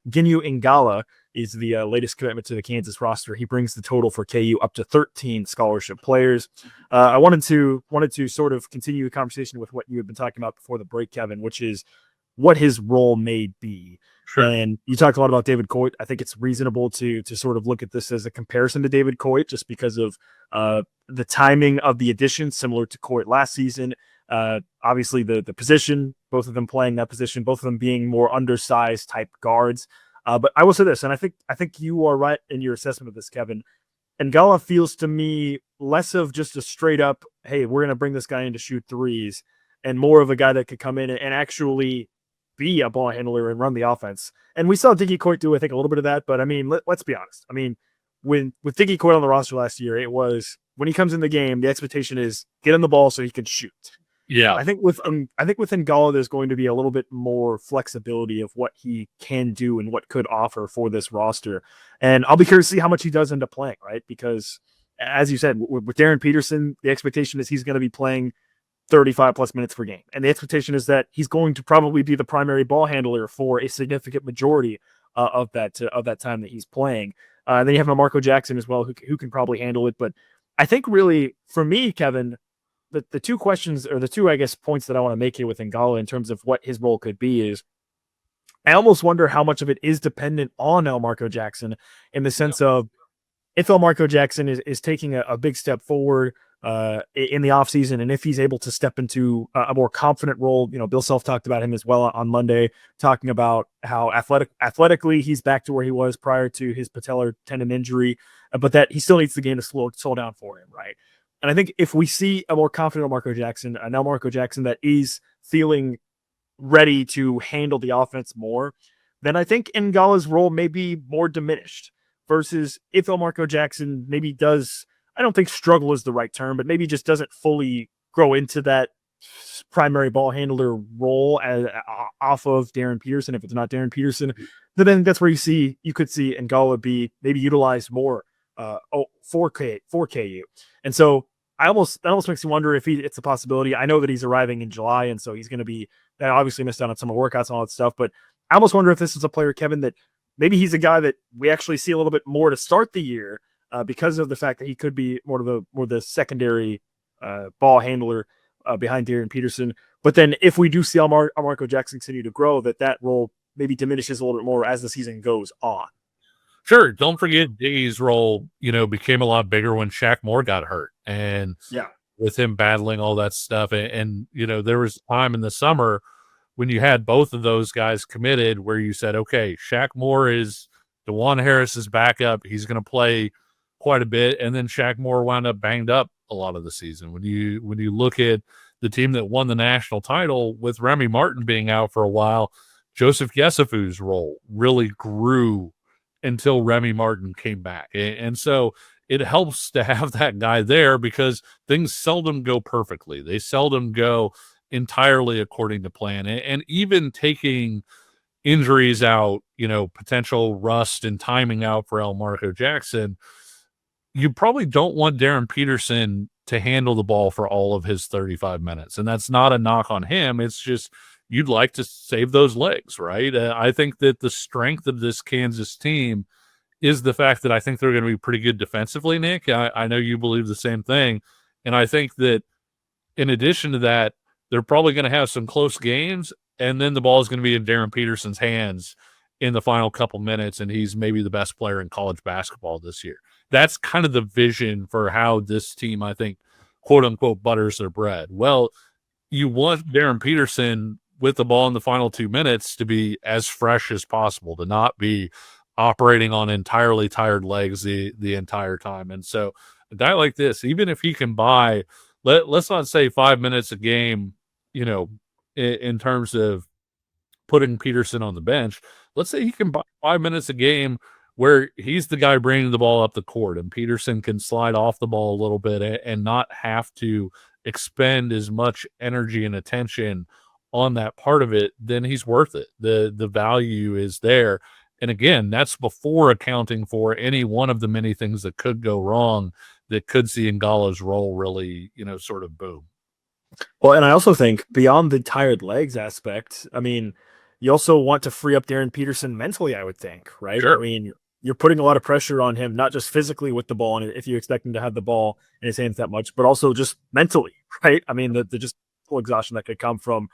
Nginyu Ngala is the latest commitment to the Kansas roster. He brings the total for KU up to 13 scholarship players. I wanted to sort of continue the conversation with what you had been talking about before the break, Kevin, which is what his role may be. Sure. And you talked a lot about David Coit. I think it's reasonable to sort of look at this as a comparison to David Coit, just because of the timing of the addition, similar to Coit last season. Obviously, the position, both of them playing that position, both of them being more undersized type guards. But I will say this, and I think you are right in your assessment of this, Kevin. Ngala feels to me less of just a straight up, hey, we're going to bring this guy in to shoot threes, and more of a guy that could come in and actually be a ball handler and run the offense. And we saw Diggy Coit do, I think, a little bit of that. But I mean, let's be honest. I mean, with Diggy Coit on the roster last year, it was when he comes in the game, the expectation is get him the ball so he can shoot. Yeah. I think with Ngala, there's going to be a little bit more flexibility of what he can do and what could offer for this roster. And I'll be curious to see how much he does end up playing, right? Because as you said, with Darren Peterson, the expectation is he's going to be playing 35 plus minutes per game. And the expectation is that he's going to probably be the primary ball handler for a significant majority of that time that he's playing. And then you have Marco Jackson as well, who can probably handle it. But I think really for me, Kevin, the two questions, or the two, I guess, points that I want to make here with Ngala in terms of what his role could be is I almost wonder how much of it is dependent on Marco Jackson, in the sense of if Marco Jackson is taking a big step forward in the offseason, and if he's able to step into a more confident role. Bill Self talked about him as well on Monday, talking about how athletically he's back to where he was prior to his patellar tendon injury, but that he still needs the game to slow down for him, right? And I think if we see a more confident Marco Jackson, now Marco Jackson that is feeling ready to handle the offense more, then I think Ngala's role may be more diminished, versus if Marco Jackson maybe does, I don't think struggle is the right term, but maybe just doesn't fully grow into that primary ball handler role off of Darren Peterson. If it's not Darren Peterson, then that's where you could see Ngala be maybe utilized more for KU. And so that almost makes me wonder if it's a possibility. I know that he's arriving in July, and so he's going to be obviously missed out on some workouts and all that stuff. But I almost wonder if this is a player, Kevin, that maybe he's a guy that we actually see a little bit more to start the year because of the fact that he could be more the secondary ball handler behind Darren Peterson. But then if we do see Marco Jackson continue to grow, that role maybe diminishes a little bit more as the season goes on. Sure. Don't forget Diggy's role, became a lot bigger when Shaq Moore got hurt. And with him battling all that stuff. And there was time in the summer when you had both of those guys committed where you said, okay, Shaq Moore is DeJuan Harris's backup. He's going to play quite a bit. And then Shaq Moore wound up banged up a lot of the season. When you look at the team that won the national title with Remy Martin being out for a while, Joseph Yesufu's role really grew until Remy Martin came back. And so it helps to have that guy there because things seldom go perfectly. They seldom go entirely according to plan. And even taking injuries out, potential rust and timing out for Marco Jackson, you probably don't want Darren Peterson to handle the ball for all of his 35 minutes. And that's not a knock on him. It's just you'd like to save those legs, right? I think that the strength of this Kansas team is the fact that I think they're going to be pretty good defensively, Nick. I know you believe the same thing. And I think that in addition to that, they're probably going to have some close games, and then the ball is going to be in Darren Peterson's hands in the final couple minutes, and he's maybe the best player in college basketball this year. That's kind of the vision for how this team, I think, quote-unquote, butters their bread. Well, you want Darren Peterson with the ball in the final 2 minutes to be as fresh as possible, to not be operating on entirely tired legs the entire time. And so a guy like this, even if he can buy, let's not say 5 minutes a game, in terms of putting Peterson on the bench, let's say he can buy 5 minutes a game where he's the guy bringing the ball up the court and Peterson can slide off the ball a little bit and not have to expend as much energy and attention on that part of it, then he's worth it. The value is there. And again, that's before accounting for any one of the many things that could go wrong that could see Ngala's role really, sort of boom. Well, and I also think beyond the tired legs aspect, I mean, you also want to free up Darren Peterson mentally, I would think, right? I Sure. mean, you're putting a lot of pressure on him, not just physically with the ball, and if you expect him to have the ball in his hands that much, but also just mentally, right? I mean, the just full exhaustion that could come from,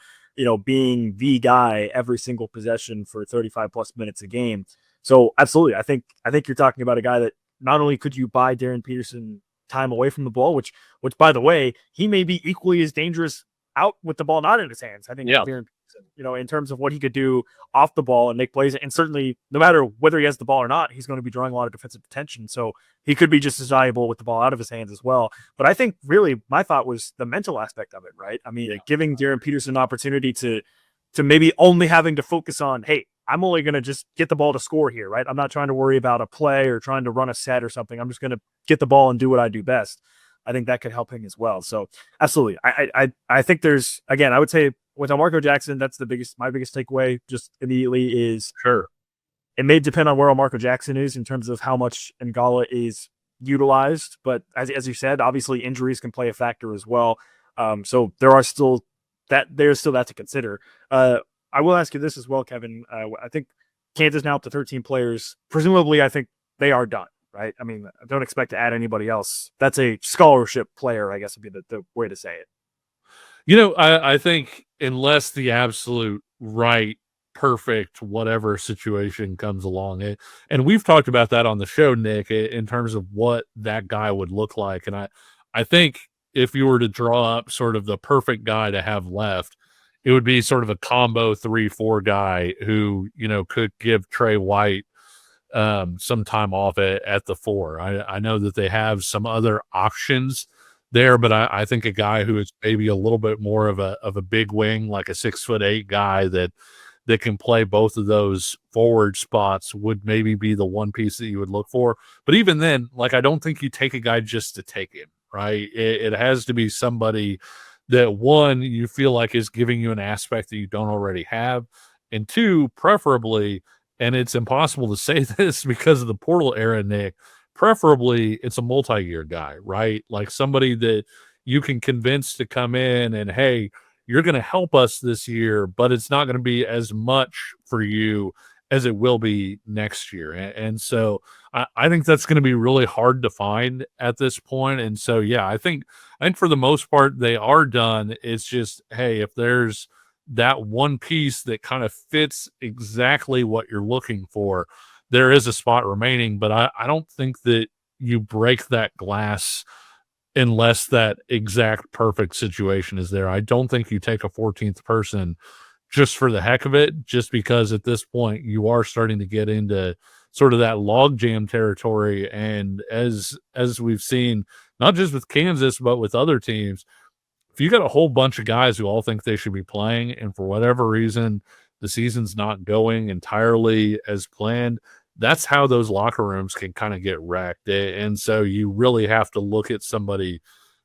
being the guy every single possession for 35 plus minutes a game. So absolutely, I think you're talking about a guy that not only could you buy Darren Peterson time away from the ball, which by the way, he may be equally as dangerous out with the ball not in his hands. I think Yeah. Darren Peterson, in terms of what he could do off the ball and make plays, and certainly no matter whether he has the ball or not, he's going to be drawing a lot of defensive attention. So he could be just as valuable with the ball out of his hands as well. But I think really my thought was the mental aspect of it, right? I mean, giving Darren Peterson an opportunity to maybe only having to focus on, hey, I'm only going to just get the ball to score here, right? I'm not trying to worry about a play or trying to run a set or something. I'm just going to get the ball and do what I do best. I think that could help him as well. So absolutely. I think there's, again, I would say with Marco Jackson, that's my biggest takeaway just immediately is Sure. it may depend on where Marco Jackson is in terms of how much Ngala is utilized. But as you said, obviously injuries can play a factor as well. So there's still that to consider. I will ask you this as well, Kevin. I think Kansas now up to 13 players. Presumably, I think they are done, right? I mean, I don't expect to add anybody else. That's a scholarship player, I guess would be the way to say it. I think unless the absolute right, perfect, whatever situation comes along, and we've talked about that on the show, Nick, in terms of what that guy would look like. And I think if you were to draw up sort of the perfect guy to have left, it would be sort of a combo 3-4 guy who, could give Trey White some time off at the 4. I know that they have some other options there, but I think a guy who is maybe a little bit more of a big wing, like a 6'8" guy that can play both of those forward spots would maybe be the one piece that you would look for. But even then, like, I don't think you take a guy just to take him, right? It has to be somebody that, one, you feel like is giving you an aspect that you don't already have, and two, preferably, and it's impossible to say this because of the portal era, Nick, preferably it's a multi-year guy, right? Like somebody that you can convince to come in and, hey, you're going to help us this year, but it's not going to be as much for you as it will be next year. And so I think that's going to be really hard to find at this point. And so, yeah, I think for the most part, they are done. It's just, hey, if there's that one piece that kind of fits exactly what you're looking for, there is a spot remaining. But I don't think that you break that glass unless that exact perfect situation is there. I don't think you take a 14th person just for the heck of it, just because at this point you are starting to get into sort of that logjam territory. And as we've seen, not just with Kansas, but with other teams, if you got a whole bunch of guys who all think they should be playing, and for whatever reason, the season's not going entirely as planned, that's how those locker rooms can kind of get wrecked. And so you really have to look at somebody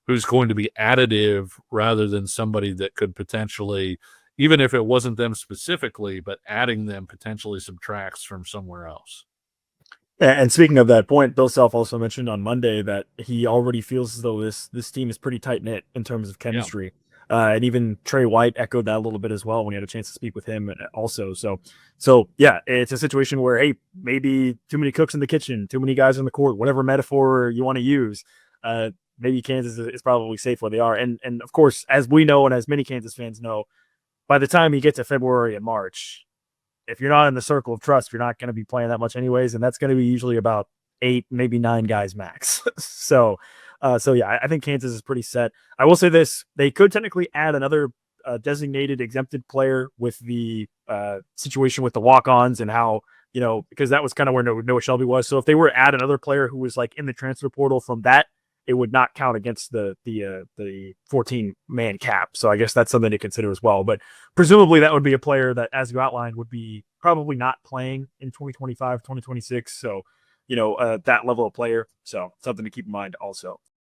who's going to be additive rather than somebody that could potentially, even if it wasn't them specifically, but adding them potentially subtracts from somewhere else. And speaking of that point, Bill Self also mentioned on Monday that he already feels as though this team is pretty tight knit in terms of chemistry. Yeah. And even Trey White echoed that a little bit as well when he had a chance to speak with him also. So yeah, it's a situation where, hey, maybe too many cooks in the kitchen, too many guys on the court, whatever metaphor you want to use. Maybe Kansas is probably safe where they are. And of course, as we know, and as many Kansas fans know, by the time you get to February and March, if you're not in the circle of trust, you're not going to be playing that much anyways. And that's going to be usually about 8, maybe 9 guys max. So yeah, I think Kansas is pretty set. I will say this, they could technically add another designated exempted player with the situation with the walk-ons and how, because that was kind of where Noah Shelby was. So if they were to add another player who was like in the transfer portal from that, it would not count against the 14-man cap. So I guess that's something to consider as well. But presumably that would be a player that, as you outlined, would be probably not playing in 2025, 2026. So, that level of player. So something to keep in mind also.